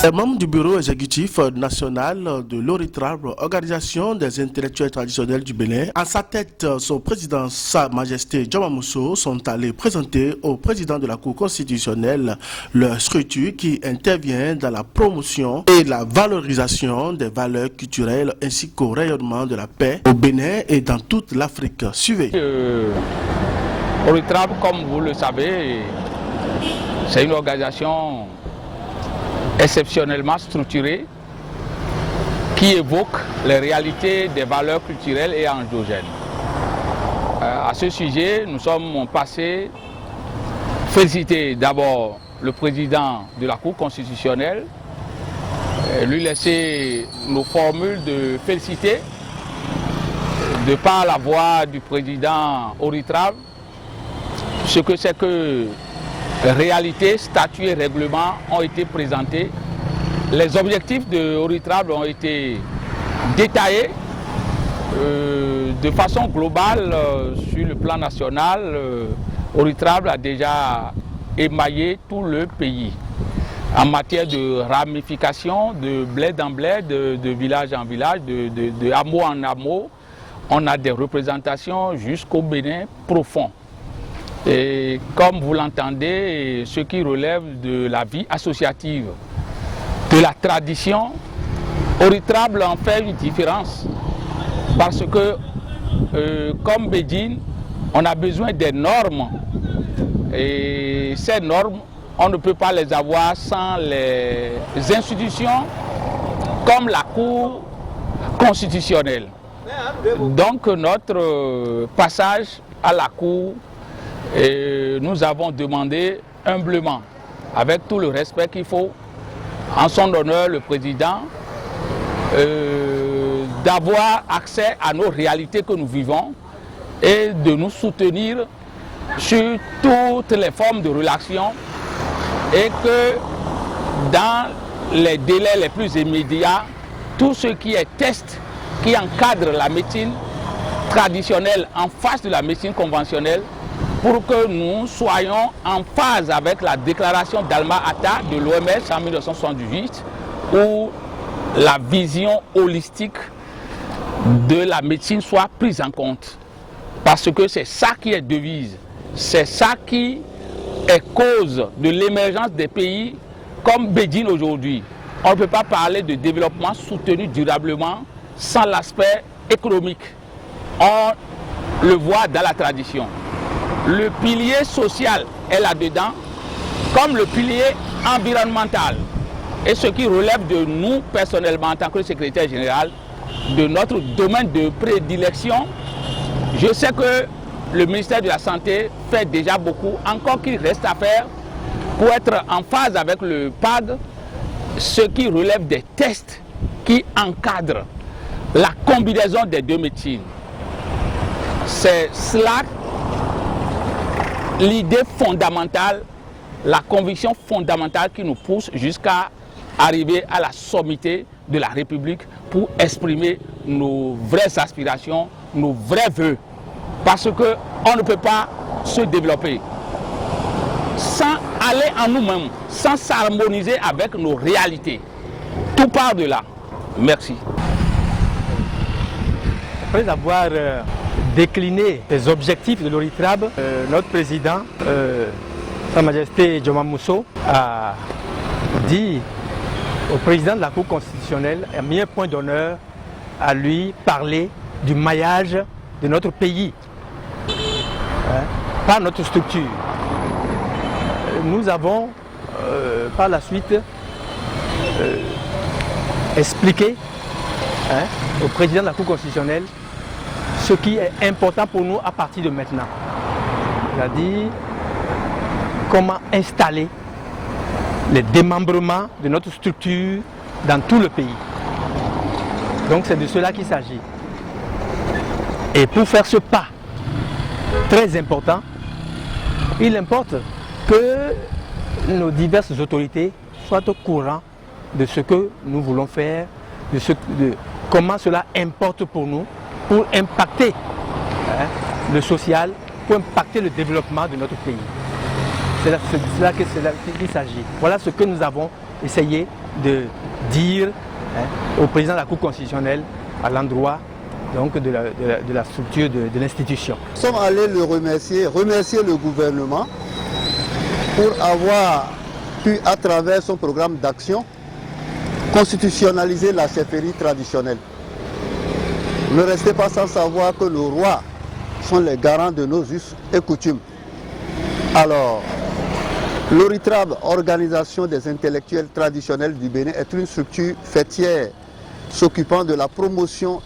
Les membres du bureau exécutif national de l'ORITRAB, organisation des intellectuels traditionnels du Bénin, en sa tête, son président, Sa Majesté Djoma Mousso, sont allés présenter au président de la Cour constitutionnelle leur structure qui intervient dans la promotion et la valorisation des valeurs culturelles ainsi qu'au rayonnement de la paix au Bénin et dans toute l'Afrique. Suivez. ORITRAB, comme vous le savez, c'est une organisation exceptionnellement structurée qui évoque les réalités des valeurs culturelles et endogènes. À ce sujet, nous sommes passés féliciter d'abord le président de la Cour constitutionnelle, lui laisser nos formules de féliciter de par la voix du président ORITRAB, ce que c'est que réalités, statuts et règlements ont été présentés. Les objectifs de ORITRAB ont été détaillés de façon globale sur le plan national. ORITRAB a déjà émaillé tout le pays en matière de ramification, de bled en bled, de village en village, de hameau en hameau. On a des représentations jusqu'au Bénin profond. Et comme vous l'entendez, ce qui relève de la vie associative, de la tradition, ORITRAB en fait une différence. Parce que, comme Bédine, on a besoin des normes. Et ces normes, on ne peut pas les avoir sans les institutions comme la Cour constitutionnelle. Donc notre passage à la Cour, et nous avons demandé humblement, avec tout le respect qu'il faut, en son honneur le président, d'avoir accès à nos réalités que nous vivons et de nous soutenir sur toutes les formes de relation et que dans les délais les plus immédiats, tout ce qui est test qui encadre la médecine traditionnelle en face de la médecine conventionnelle, pour que nous soyons en phase avec la déclaration d'Alma-Ata de l'OMS en 1978, où la vision holistique de la médecine soit prise en compte. Parce que c'est ça qui est devise, c'est ça qui est cause de l'émergence des pays comme Bédine aujourd'hui. On ne peut pas parler de développement soutenu durablement sans l'aspect économique. On le voit dans la tradition. Le pilier social est là-dedans, comme le pilier environnemental. Et ce qui relève de nous personnellement en tant que secrétaire général, de notre domaine de prédilection, je sais que le ministère de la Santé fait déjà beaucoup, encore qu'il reste à faire pour être en phase avec le PAG, ce qui relève des tests qui encadrent la combinaison des deux médecines. C'est cela l'idée fondamentale, la conviction fondamentale qui nous pousse jusqu'à arriver à la sommité de la République pour exprimer nos vraies aspirations, nos vrais vœux. Parce qu'on ne peut pas se développer sans aller en nous-mêmes, sans s'harmoniser avec nos réalités. Tout part de là. Merci. Après avoir décliné les objectifs de l'ORITRAB, notre président, Sa Majesté Djoma Mousso, a dit au président de la Cour constitutionnelle, a mis un point d'honneur à lui parler du maillage de notre pays, par notre structure. Nous avons par la suite expliqué au président de la Cour constitutionnelle ce qui est important pour nous à partir de maintenant. C'est-à-dire comment installer les démembrements de notre structure dans tout le pays. Donc c'est de cela qu'il s'agit. Et pour faire ce pas très important, il importe que nos diverses autorités soient au courant de ce que nous voulons faire, de comment cela importe pour nous, pour impacter le social, pour impacter le développement de notre pays. C'est de cela qu'il s'agit. Voilà ce que nous avons essayé de dire au président de la Cour constitutionnelle à l'endroit donc de la structure de l'institution. Nous sommes allés le remercier le gouvernement pour avoir pu, à travers son programme d'action, constitutionnaliser la chefferie traditionnelle. Ne restez pas sans savoir que le roi sont les garants de nos us et coutumes. Alors, l'ORITRAB, Organisation des intellectuels traditionnels du Bénin, est une structure fêtière s'occupant de la promotion